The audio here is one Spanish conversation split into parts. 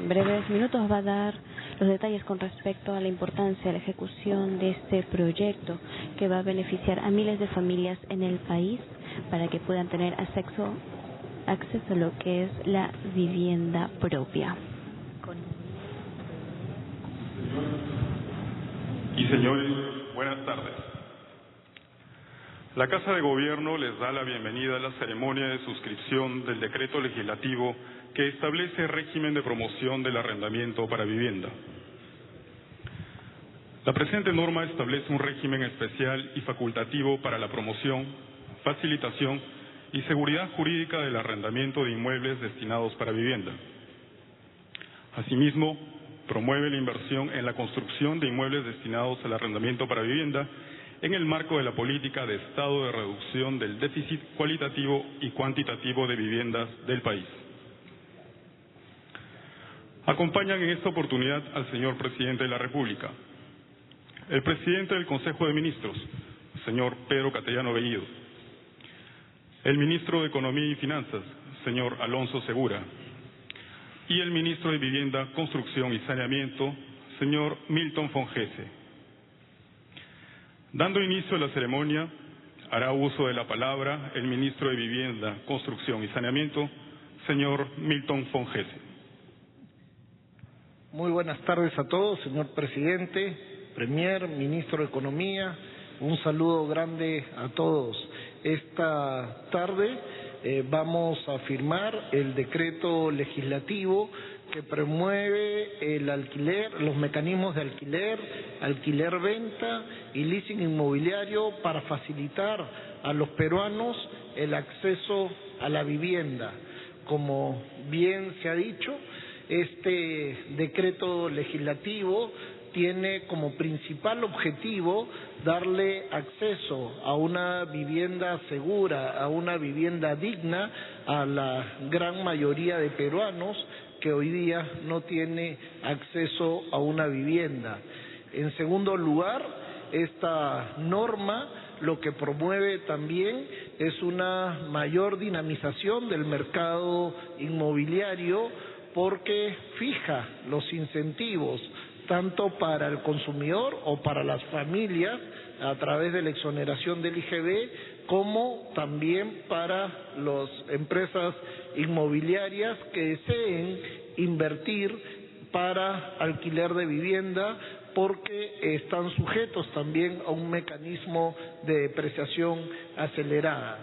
breves minutos va a dar los detalles con respecto a la importancia de la ejecución de este proyecto que va a beneficiar a miles de familias en el país para que puedan tener acceso a lo que es la vivienda propia. Y señores, buenas tardes. La Casa de Gobierno les da la bienvenida a la ceremonia de suscripción del decreto legislativo que establece régimen de promoción del arrendamiento para vivienda. La presente norma establece un régimen especial y facultativo para la promoción, facilitación y seguridad jurídica del arrendamiento de inmuebles destinados para vivienda. Asimismo, promueve la inversión en la construcción de inmuebles destinados al arrendamiento para vivienda en el marco de la política de Estado de reducción del déficit cualitativo y cuantitativo de viviendas del país. Acompañan en esta oportunidad al señor Presidente de la República, el Presidente del Consejo de Ministros, señor Pedro Castellano Bellido, el Ministro de Economía y Finanzas, señor Alonso Segura, y el Ministro de Vivienda, Construcción y Saneamiento, señor Milton Fongese. Dando inicio a la ceremonia, hará uso de la palabra el Ministro de Vivienda, Construcción y Saneamiento, señor Milton Fongese. Muy buenas tardes a todos, señor Presidente, Premier, Ministro de Economía, un saludo grande a todos. Esta tarde vamos a firmar el decreto legislativo que promueve el alquiler, los mecanismos de alquiler-venta y leasing inmobiliario para facilitar a los peruanos el acceso a la vivienda. Como bien se ha dicho, este decreto legislativo tiene como principal objetivo darle acceso a una vivienda segura, a una vivienda digna a la gran mayoría de peruanos que hoy día no tiene acceso a una vivienda. En segundo lugar, esta norma lo que promueve también es una mayor dinamización del mercado inmobiliario porque fija los incentivos tanto para el consumidor o para las familias a través de la exoneración del IGB, como también para las empresas inmobiliarias que deseen invertir para alquiler de vivienda, porque están sujetos también a un mecanismo de depreciación acelerada.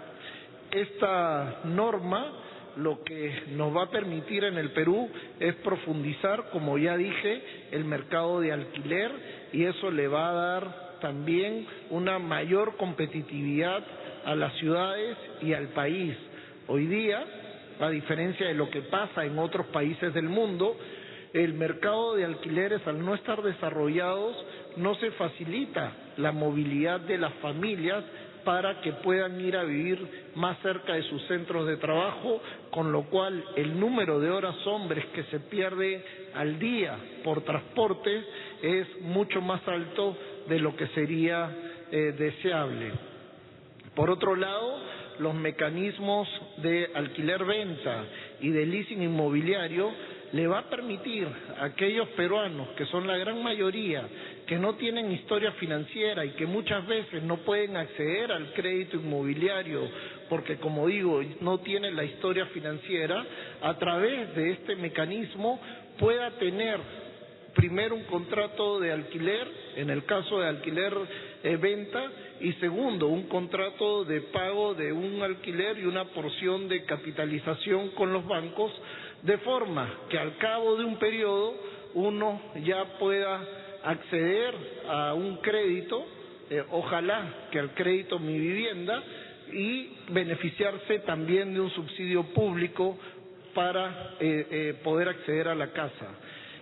Esta norma lo que nos va a permitir en el Perú es profundizar, como ya dije, el mercado de alquiler, y eso le va a dar también una mayor competitividad a las ciudades y al país. Hoy día, a diferencia de lo que pasa en otros países del mundo, el mercado de alquileres, al no estar desarrollados, no se facilita la movilidad de las familias para que puedan ir a vivir más cerca de sus centros de trabajo, con lo cual el número de horas hombres que se pierde al día por transporte es mucho más alto de lo que sería deseable. Por otro lado, los mecanismos de alquiler-venta y de leasing inmobiliario le va a permitir a aquellos peruanos, que son la gran mayoría, que no tienen historia financiera y que muchas veces no pueden acceder al crédito inmobiliario porque, como digo, no tienen la historia financiera, a través de este mecanismo pueda tener primero un contrato de alquiler, en el caso de alquiler-venta, y segundo, un contrato de pago de un alquiler y una porción de capitalización con los bancos, de forma que al cabo de un periodo uno ya pueda acceder a un crédito, ojalá que al crédito Mi Vivienda, y beneficiarse también de un subsidio público para poder acceder a la casa.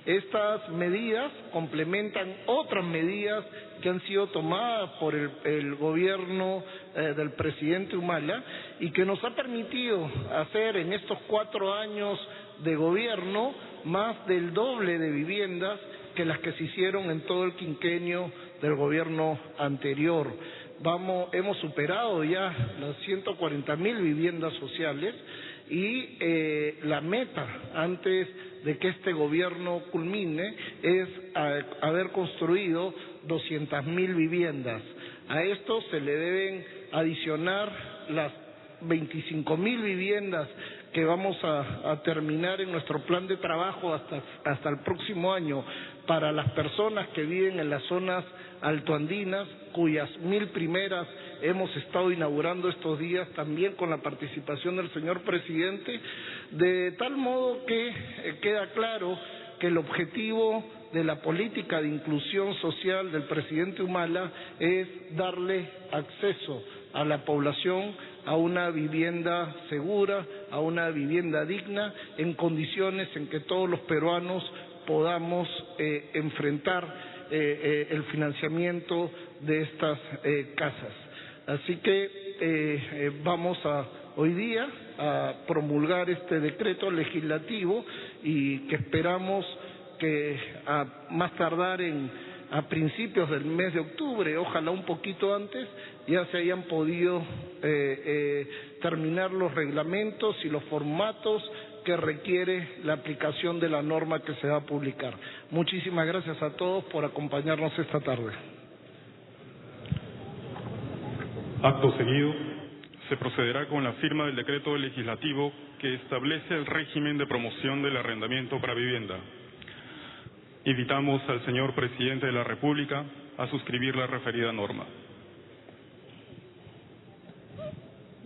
Estas medidas complementan otras medidas que han sido tomadas por el gobierno del presidente Humala y que nos ha permitido hacer en estos 4 años de gobierno más del doble de viviendas que las que se hicieron en todo el quinquenio del gobierno anterior. Hemos superado ya las 140.000 viviendas sociales y la meta antes de que este gobierno culmine es haber construido 200.000 viviendas. A esto se le deben adicionar las 25.000 viviendas que vamos a terminar en nuestro plan de trabajo hasta el próximo año para las personas que viven en las zonas altoandinas, cuyas 1.000 primeras hemos estado inaugurando estos días también con la participación del señor presidente, de tal modo que queda claro que el objetivo de la política de inclusión social del presidente Humala es darle acceso a la población a una vivienda segura, a una vivienda digna, en condiciones en que todos los peruanos podamos enfrentar el financiamiento de estas casas. Así que vamos hoy día a promulgar este decreto legislativo y que esperamos que a más tardar a principios del mes de octubre, ojalá un poquito antes, ya se hayan podido terminar los reglamentos y los formatos que requiere la aplicación de la norma que se va a publicar. Muchísimas gracias a todos por acompañarnos esta tarde. Acto seguido, se procederá con la firma del decreto legislativo que establece el régimen de promoción del arrendamiento para vivienda. Invitamos al señor presidente de la República a suscribir la referida norma.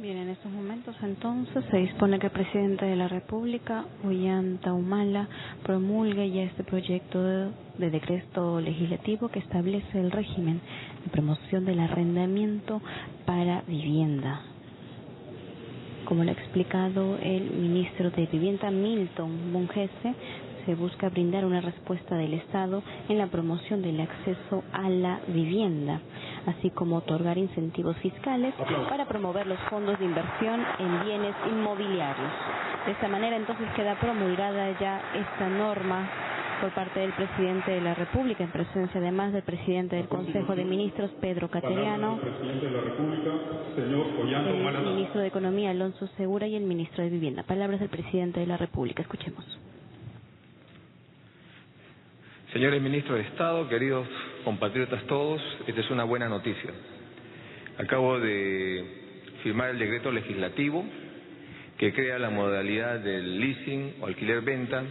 Bien, en estos momentos entonces se dispone que el presidente de la República, Ollanta Humala, promulgue ya este proyecto de decreto legislativo que establece el régimen de promoción del arrendamiento para vivienda. Como lo ha explicado el ministro de Vivienda, Milton Mungese, se busca brindar una respuesta del Estado en la promoción del acceso a la vivienda, así como otorgar incentivos fiscales para promover los fondos de inversión en bienes inmobiliarios. De esta manera entonces queda promulgada ya esta norma por parte del presidente de la República, en presencia además del presidente del Consejo de Ministros, Pedro Cateriano, Presidente de la República, señor Ollanta Humala, el ministro de Economía, Alonso Segura, y el ministro de Vivienda. Palabras del presidente de la República. Escuchemos. Señores ministros de Estado, queridos compatriotas todos, esta es una buena noticia. Acabo de firmar el decreto legislativo que crea la modalidad del leasing o alquiler-venta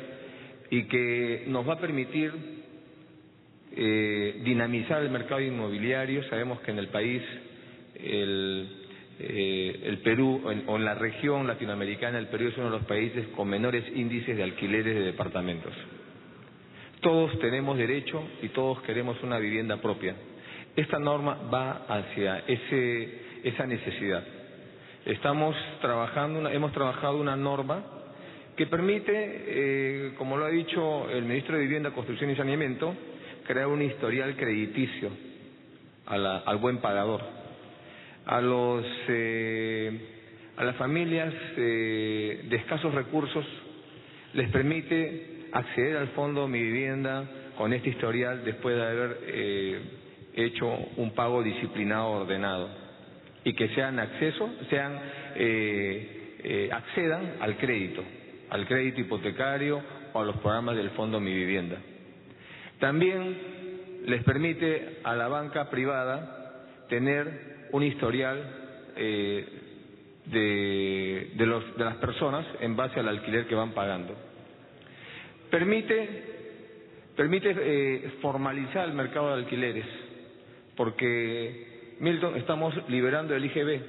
y que nos va a permitir dinamizar el mercado inmobiliario. Sabemos que en el país, el Perú, o en la región latinoamericana, el Perú es uno de los países con menores índices de alquileres de departamentos. Todos tenemos derecho y todos queremos una vivienda propia. Esta norma va hacia esa necesidad. Hemos trabajado una norma que permite, como lo ha dicho el ministro de Vivienda, Construcción y Saneamiento, crear un historial crediticio al buen pagador. A las familias de escasos recursos les permite acceder al fondo Mi Vivienda con este historial después de haber hecho un pago disciplinado ordenado y que accedan al crédito hipotecario o a los programas del fondo Mi Vivienda. También les permite a la banca privada tener un historial de las personas en base al alquiler que van pagando. Permite formalizar el mercado de alquileres, porque, Milton, estamos liberando el IGB,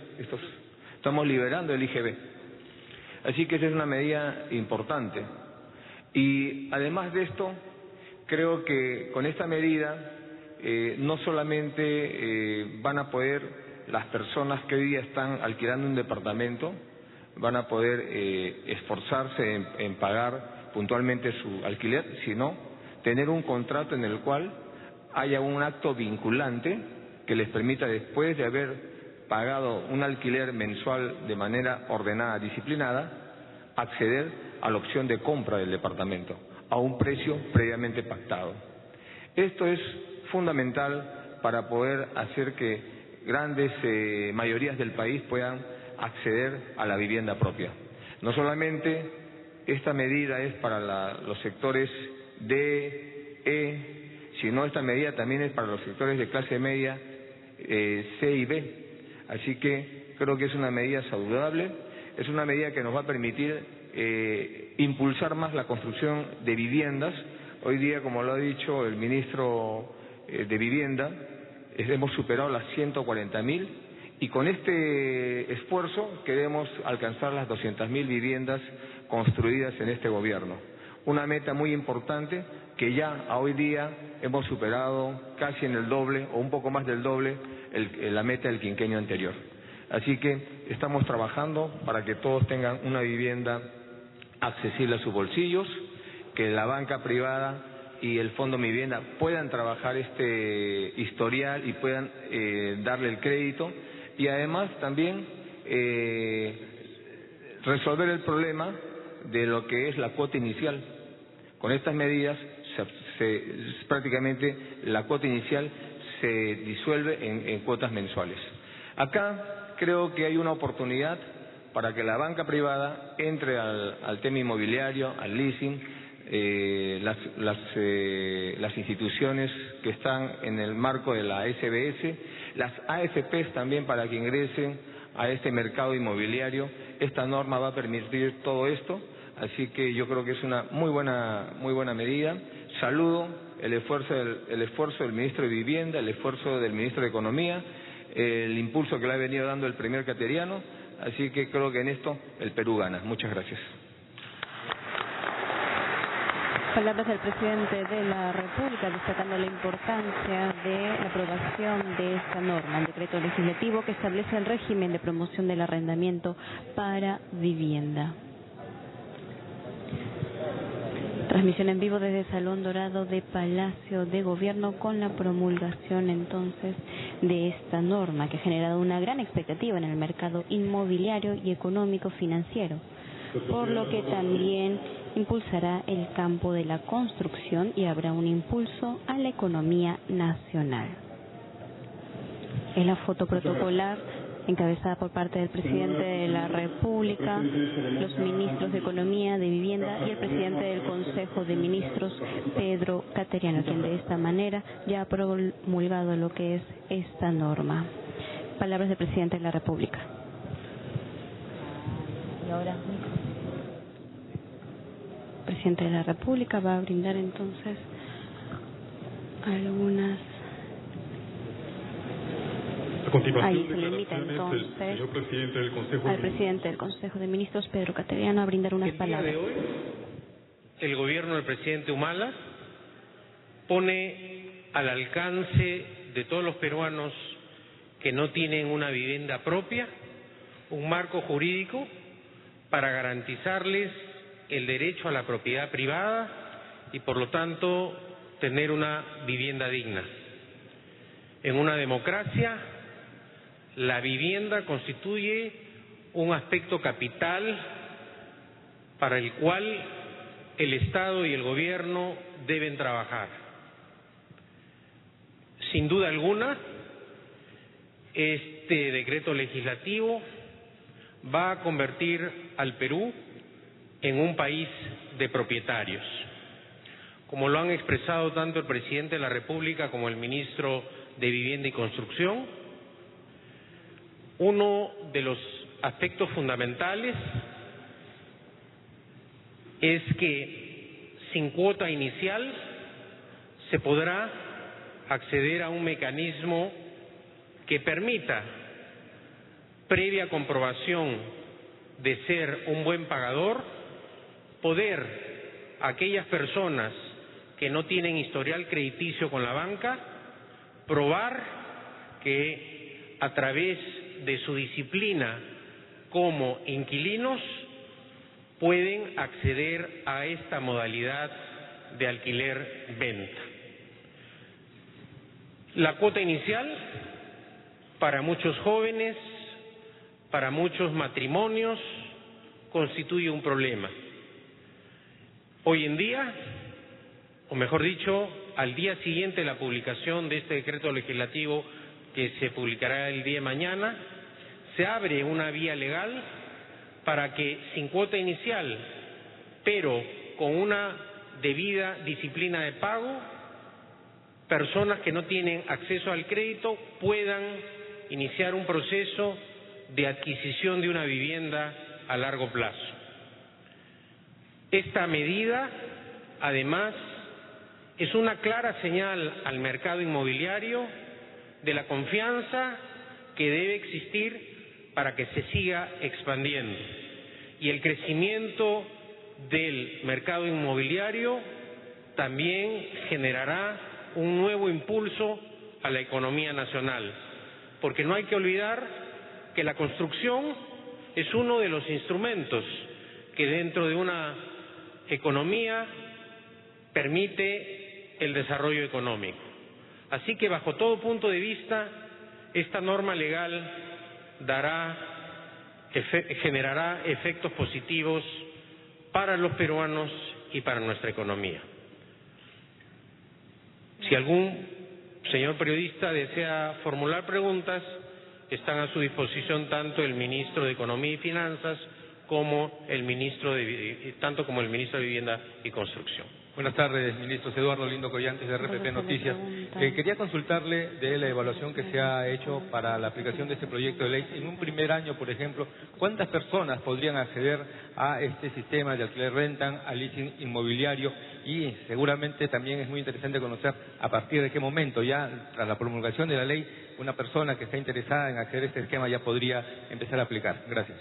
así que esa es una medida importante. Y además de esto, creo que con esta medida no solamente van a poder las personas que hoy día están alquilando un departamento, van a poder esforzarse en pagar puntualmente su alquiler, sino tener un contrato en el cual haya un acto vinculante que les permita, después de haber pagado un alquiler mensual de manera ordenada, disciplinada, acceder a la opción de compra del departamento a un precio previamente pactado. Esto es fundamental para poder hacer que grandes mayorías del país puedan acceder a la vivienda propia. No solamente esta medida es para los sectores D, E, sino esta medida también es para los sectores de clase media C y B. Así que creo que es una medida saludable, es una medida que nos va a permitir impulsar más la construcción de viviendas. Hoy día, como lo ha dicho el ministro de Vivienda, hemos superado las 140.000 y con este esfuerzo queremos alcanzar las 200.000 viviendas construidas en este gobierno. Una meta muy importante que ya a hoy día hemos superado casi en el doble o un poco más del doble la meta del quinquenio anterior. Así que estamos trabajando para que todos tengan una vivienda accesible a sus bolsillos, que la banca privada y el Fondo Mi Vivienda puedan trabajar este historial y puedan darle el crédito y además también resolver el problema de lo que es la cuota inicial. Con estas medidas prácticamente la cuota inicial se disuelve en cuotas mensuales. Acá creo que hay una oportunidad para que la banca privada entre al tema inmobiliario, al leasing, las instituciones que están en el marco de la SBS, las AFPs también para que ingresen a este mercado inmobiliario. Esta norma va a permitir todo esto, así que yo creo que es una muy buena medida. Saludo el esfuerzo del ministro de Vivienda, el esfuerzo del ministro de Economía, el impulso que le ha venido dando el primer cateriano, así que creo que en esto el Perú gana. Muchas gracias. Palabras del presidente de la República destacando la importancia de la aprobación de esta norma, el decreto legislativo que establece el régimen de promoción del arrendamiento para vivienda. Transmisión en vivo desde Salón Dorado de Palacio de Gobierno con la promulgación entonces de esta norma que ha generado una gran expectativa en el mercado inmobiliario y económico financiero, por lo que también impulsará el campo de la construcción y habrá un impulso a la economía nacional. Es la foto protocolar encabezada por parte del presidente de la República, los ministros de Economía, de Vivienda y el presidente del Consejo de Ministros, Pedro Cateriano, quien de esta manera ya ha promulgado lo que es esta norma. Palabras del presidente de la República. Y ahora, el presidente de la República va a brindar entonces algunas... A continuación, ahí se le invita entonces señor presidente del Consejo al presidente del Consejo de Ministros, Pedro Cateriano, a brindar unas palabras. El día de hoy, el gobierno del presidente Humala pone al alcance de todos los peruanos que no tienen una vivienda propia un marco jurídico para garantizarles el derecho a la propiedad privada y, por lo tanto, tener una vivienda digna. En una democracia, la vivienda constituye un aspecto capital para el cual el Estado y el Gobierno deben trabajar. Sin duda alguna, este decreto legislativo va a convertir al Perú en un país de propietarios. Como lo han expresado tanto el presidente de la República como el ministro de Vivienda y Construcción, uno de los aspectos fundamentales es que sin cuota inicial se podrá acceder a un mecanismo que permita, previa comprobación de ser un buen pagador, poder aquellas personas que no tienen historial crediticio con la banca probar que a través de su disciplina como inquilinos pueden acceder a esta modalidad de alquiler-venta. La cuota inicial para muchos jóvenes, para muchos matrimonios, constituye un problema. Hoy en día, o mejor dicho, al día siguiente de la publicación de este decreto legislativo que se publicará el día de mañana, se abre una vía legal para que sin cuota inicial pero con una debida disciplina de pago, personas que no tienen acceso al crédito puedan iniciar un proceso de adquisición de una vivienda a largo plazo. Esta medida, además, es una clara señal al mercado inmobiliario de la confianza que debe existir para que se siga expandiendo. Y el crecimiento del mercado inmobiliario también generará un nuevo impulso a la economía nacional, porque no hay que olvidar que la construcción es uno de los instrumentos que dentro de una economía permite el desarrollo económico. Así que bajo todo punto de vista, esta norma legal generará efectos positivos para los peruanos y para nuestra economía. Si algún señor periodista desea formular preguntas, están a su disposición tanto el ministro de Economía y Finanzas como el ministro de Vivienda y Construcción. Buenas tardes, ministros. Eduardo Lindo Collantes, de RPP Noticias. Quería consultarle de la evaluación que se ha hecho para la aplicación de este proyecto de ley. En un primer año, por ejemplo, ¿cuántas personas podrían acceder a este sistema de alquiler-rentan, al leasing inmobiliario? Y seguramente también es muy interesante conocer a partir de qué momento, ya tras la promulgación de la ley, una persona que está interesada en acceder a este esquema ya podría empezar a aplicar. Gracias.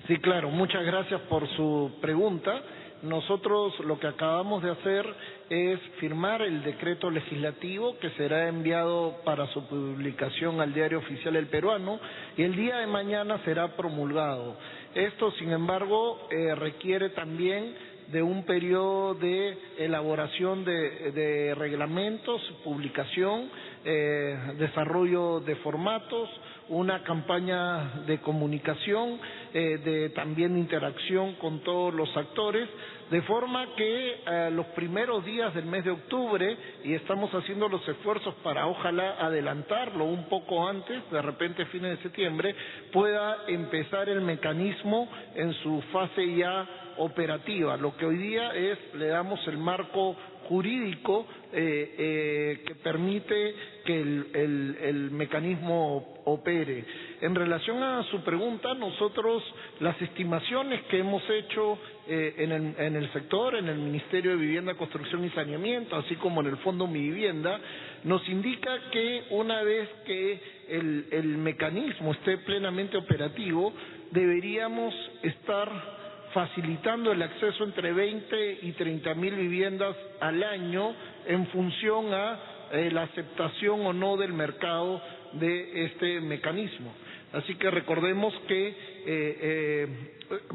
Sí, claro. Muchas gracias por su pregunta. Nosotros lo que acabamos de hacer es firmar el decreto legislativo que será enviado para su publicación al Diario Oficial El Peruano y el día de mañana será promulgado. Esto, sin embargo, requiere también de un periodo de elaboración de reglamentos, publicación, desarrollo de formatos, una campaña de comunicación, también interacción con todos los actores, de forma que los primeros días del mes de octubre, y estamos haciendo los esfuerzos para ojalá adelantarlo un poco antes, de repente fines de septiembre, pueda empezar el mecanismo en su fase ya operativa. Lo que hoy día le damos el marco jurídico que permite que el mecanismo opere. En relación a su pregunta, nosotros las estimaciones que hemos hecho en el sector, en el Ministerio de Vivienda, Construcción y Saneamiento, así como en el Fondo Mi Vivienda, nos indica que una vez que el mecanismo esté plenamente operativo, deberíamos estar facilitando el acceso entre 20 y 30.000 viviendas al año en función a la aceptación o no del mercado de este mecanismo. Así que recordemos que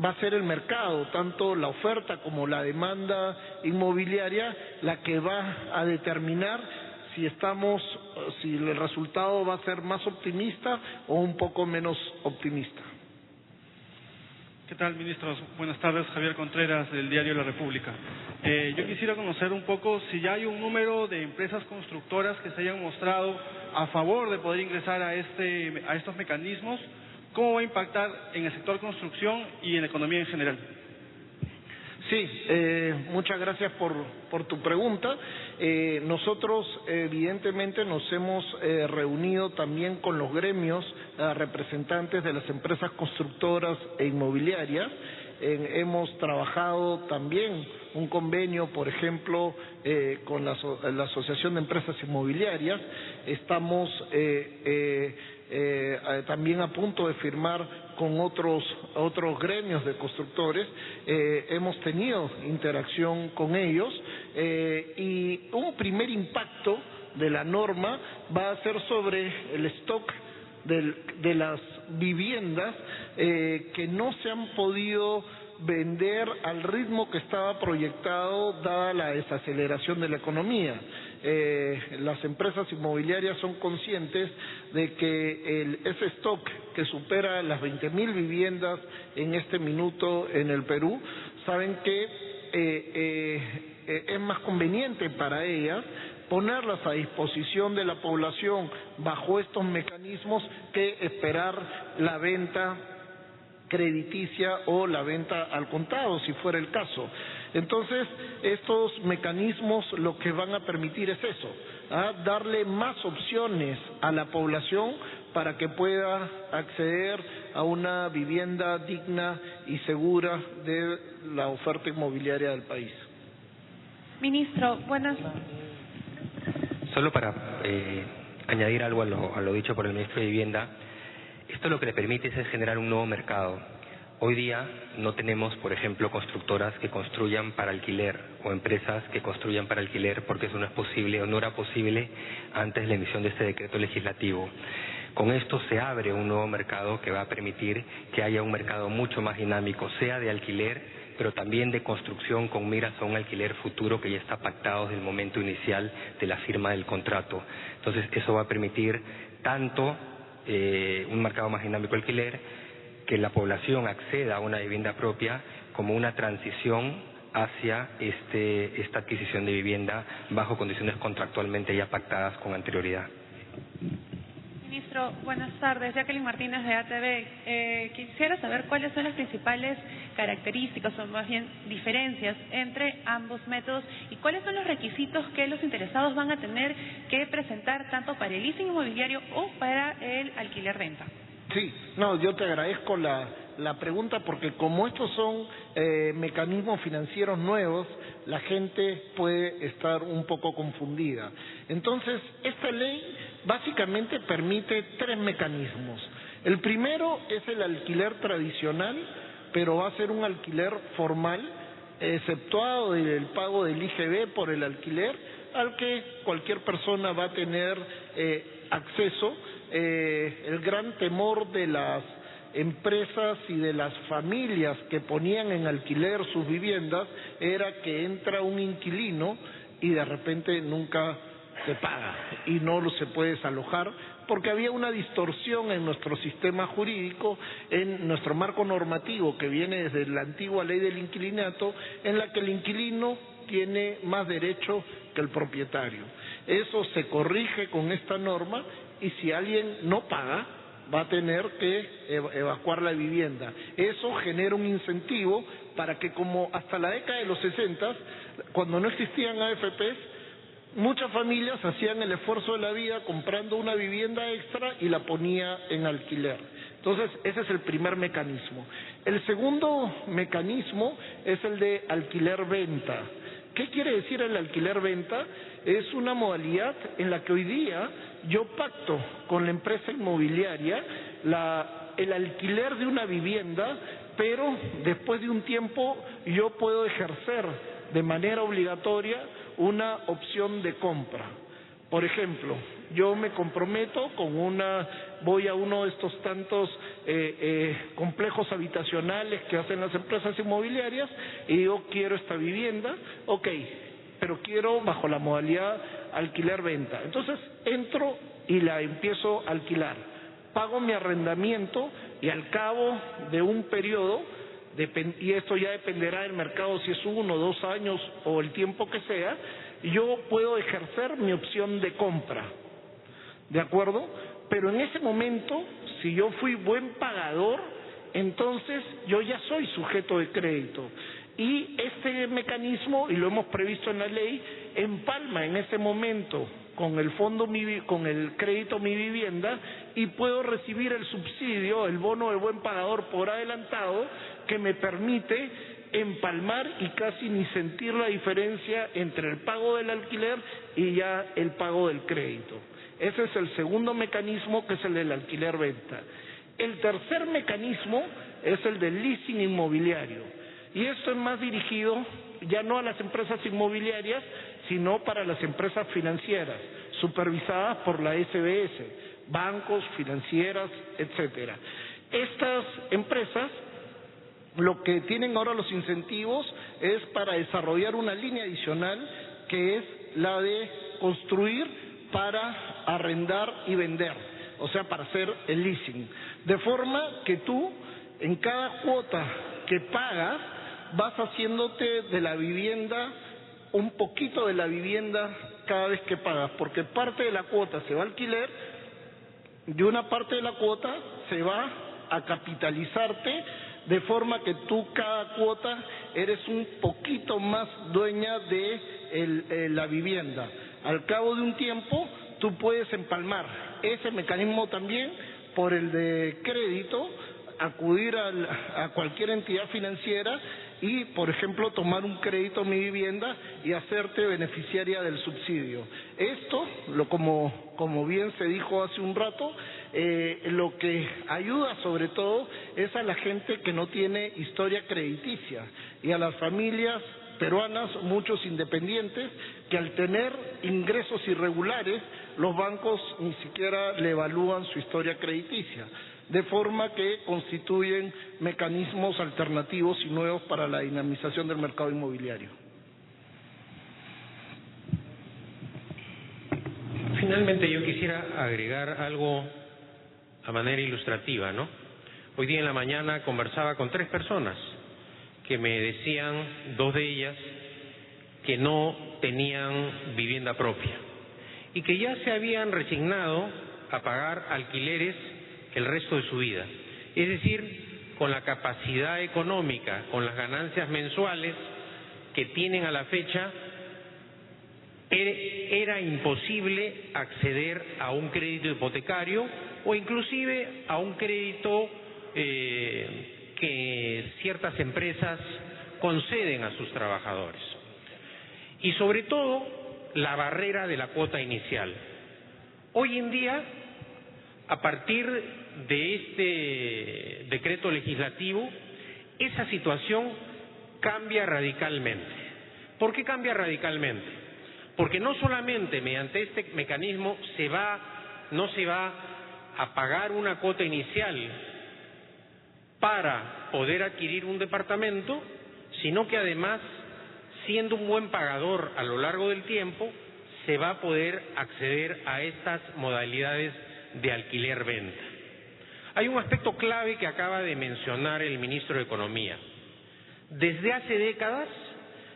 va a ser el mercado, tanto la oferta como la demanda inmobiliaria, la que va a determinar si el resultado va a ser más optimista o un poco menos optimista. ¿Qué tal, ministros? Buenas tardes, Javier Contreras, del Diario La República. Yo quisiera conocer un poco si ya hay un número de empresas constructoras que se hayan mostrado a favor de poder ingresar a estos mecanismos, cómo va a impactar en el sector construcción y en la economía en general. Sí, muchas gracias por tu pregunta. Nosotros evidentemente nos hemos reunido también con los gremios representantes de las empresas constructoras e inmobiliarias. Hemos trabajado también un convenio, por ejemplo, con la Asociación de Empresas Inmobiliarias. Estamos también a punto de firmar con otros gremios de constructores. Hemos tenido interacción con ellos y un primer impacto de la norma va a ser sobre el stock de las viviendas que no se han podido vender al ritmo que estaba proyectado dada la desaceleración de la economía. Las empresas inmobiliarias son conscientes de que ese stock que supera las 20.000 viviendas en este minuto en el Perú, saben que es más conveniente para ellas ponerlas a disposición de la población bajo estos mecanismos que esperar la venta crediticia o la venta al contado, si fuera el caso. Entonces, estos mecanismos lo que van a permitir es eso, darle más opciones a la población para que pueda acceder a una vivienda digna y segura de la oferta inmobiliaria del país. Ministro, buenas. Solo para añadir algo a lo dicho por el ministro de Vivienda, esto lo que le permite es generar un nuevo mercado. Hoy día no tenemos, por ejemplo, constructoras que construyan para alquiler o empresas que construyan para alquiler porque eso no es posible o no era posible antes de la emisión de este decreto legislativo. Con esto se abre un nuevo mercado que va a permitir que haya un mercado mucho más dinámico, sea de alquiler, pero también de construcción con miras a un alquiler futuro que ya está pactado desde el momento inicial de la firma del contrato. Entonces, eso va a permitir tanto un mercado más dinámico de alquiler, que la población acceda a una vivienda propia, como una transición hacia esta adquisición de vivienda bajo condiciones contractualmente ya pactadas con anterioridad. Ministro, buenas tardes. Jacqueline Martínez de ATV. Quisiera saber cuáles son las principales características o más bien diferencias entre ambos métodos y cuáles son los requisitos que los interesados van a tener que presentar tanto para el leasing inmobiliario o para el alquiler-venta. Sí, no, yo te agradezco la pregunta porque como estos son mecanismos financieros nuevos, la gente puede estar un poco confundida. Entonces, esta ley básicamente permite tres mecanismos. El primero es el alquiler tradicional, pero va a ser un alquiler formal, exceptuado del pago del IGB por el alquiler, al que cualquier persona va a tener acceso. El gran temor de las empresas y de las familias que ponían en alquiler sus viviendas era que entra un inquilino y de repente nunca se paga y no se puede desalojar porque había una distorsión en nuestro sistema jurídico, en nuestro marco normativo que viene desde la antigua ley del inquilinato, en la que el inquilino tiene más derecho que el propietario. Eso se corrige con esta norma y si alguien no paga, va a tener que evacuar la vivienda. Eso genera un incentivo para que, como hasta la década de los 60, cuando no existían AFPs, muchas familias hacían el esfuerzo de la vida comprando una vivienda extra y la ponía en alquiler. Entonces, ese es el primer mecanismo. El segundo mecanismo es el de alquiler-venta. ¿Qué quiere decir el alquiler-venta? Es una modalidad en la que hoy día yo pacto con la empresa inmobiliaria el alquiler de una vivienda, pero después de un tiempo yo puedo ejercer de manera obligatoria una opción de compra. Por ejemplo, yo me comprometo voy a uno de estos tantos complejos habitacionales que hacen las empresas inmobiliarias y yo quiero esta vivienda, pero quiero bajo la modalidad alquiler-venta. Entonces entro y la empiezo a alquilar, pago mi arrendamiento y al cabo de un periodo, y esto ya dependerá del mercado si es 1 o 2 años o el tiempo que sea, yo puedo ejercer mi opción de compra, ¿de acuerdo? Pero en ese momento, si yo fui buen pagador, entonces yo ya soy sujeto de crédito. Y este mecanismo, y lo hemos previsto en la ley, empalma en ese momento con el fondo, con el crédito Mi Vivienda, y puedo recibir el subsidio, el bono de buen pagador por adelantado, que me permite empalmar y casi ni sentir la diferencia entre el pago del alquiler y ya el pago del crédito. Ese es el segundo mecanismo, que es el del alquiler-venta. El tercer mecanismo es el del leasing inmobiliario. Y esto es más dirigido ya no a las empresas inmobiliarias, sino para las empresas financieras, supervisadas por la SBS, bancos, financieras, etcétera. Estas empresas, lo que tienen ahora los incentivos es para desarrollar una línea adicional, que es la de construir para arrendar y vender, o sea, para hacer el leasing. De forma que tú, en cada cuota que pagas, vas haciéndote de la vivienda, un poquito de la vivienda cada vez que pagas, porque parte de la cuota se va a alquiler y una parte de la cuota se va a capitalizarte, de forma que tú cada cuota eres un poquito más dueña de la vivienda. Al cabo de un tiempo, tú puedes empalmar ese mecanismo también por el de crédito, acudir a cualquier entidad financiera y, por ejemplo, tomar un crédito Mi Vivienda y hacerte beneficiaria del subsidio. Esto, como bien se dijo hace un rato, lo que ayuda sobre todo es a la gente que no tiene historia crediticia y a las familias peruanas, muchos independientes, que al tener ingresos irregulares, los bancos ni siquiera le evalúan su historia crediticia, de forma que constituyen mecanismos alternativos y nuevos para la dinamización del mercado inmobiliario. Finalmente, yo quisiera agregar algo a manera ilustrativa, ¿no? Hoy día en la mañana conversaba con 3 personas que me decían, 2 de ellas, que no tenían vivienda propia y que ya se habían resignado a pagar alquileres el resto de su vida. Es decir, con la capacidad económica, con las ganancias mensuales que tienen a la fecha, era imposible acceder a un crédito hipotecario o inclusive a un crédito que ciertas empresas conceden a sus trabajadores. Y sobre todo, la barrera de la cuota inicial. Hoy en día, a partir de este decreto legislativo, esa situación cambia radicalmente. ¿Por qué cambia radicalmente? Porque no solamente mediante este mecanismo no se va a pagar una cuota inicial para poder adquirir un departamento, sino que además, siendo un buen pagador a lo largo del tiempo, se va a poder acceder a estas modalidades de alquiler-venta. Hay un aspecto clave que acaba de mencionar el ministro de Economía. Desde hace décadas,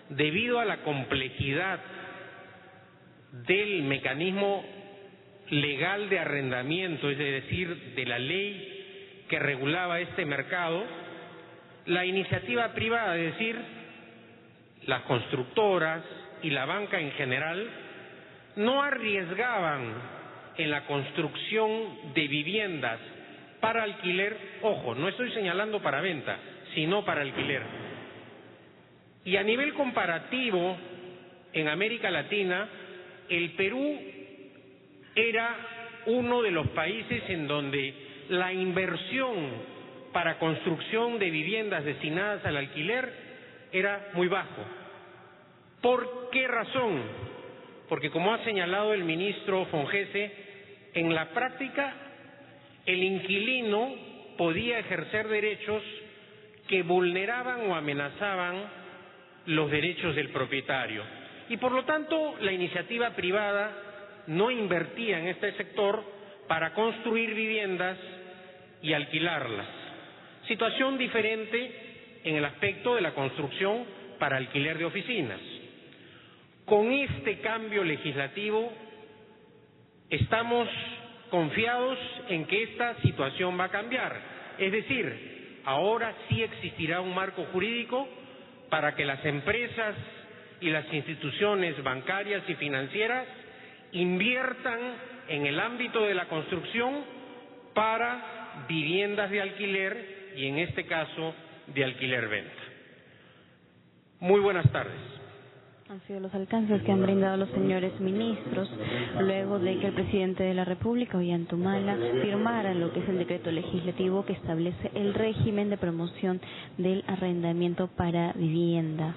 debido a la complejidad del mecanismo legal de arrendamiento, es decir, de la ley que regulaba este mercado, la iniciativa privada, es decir, las constructoras y la banca en general, no arriesgaban en la construcción de viviendas para alquiler, ojo, no estoy señalando para venta, sino para alquiler. Y a nivel comparativo, en América Latina, el Perú era uno de los países en donde la inversión para construcción de viviendas destinadas al alquiler era muy bajo. ¿Por qué razón? Porque, como ha señalado el ministro Fongese, en la práctica el inquilino podía ejercer derechos que vulneraban o amenazaban los derechos del propietario. Y por lo tanto, la iniciativa privada no invertía en este sector para construir viviendas y alquilarlas. Situación diferente en el aspecto de la construcción para alquiler de oficinas. Con este cambio legislativo estamos confiados en que esta situación va a cambiar. Es decir, ahora sí existirá un marco jurídico para que las empresas y las instituciones bancarias y financieras inviertan en el ámbito de la construcción para viviendas de alquiler y, en este caso, de alquiler-venta. Muy buenas tardes. Han sido los alcances que han brindado los señores ministros luego de que el presidente de la República, Ollanta Humala, firmara lo que es el decreto legislativo que establece el régimen de promoción del arrendamiento para vivienda.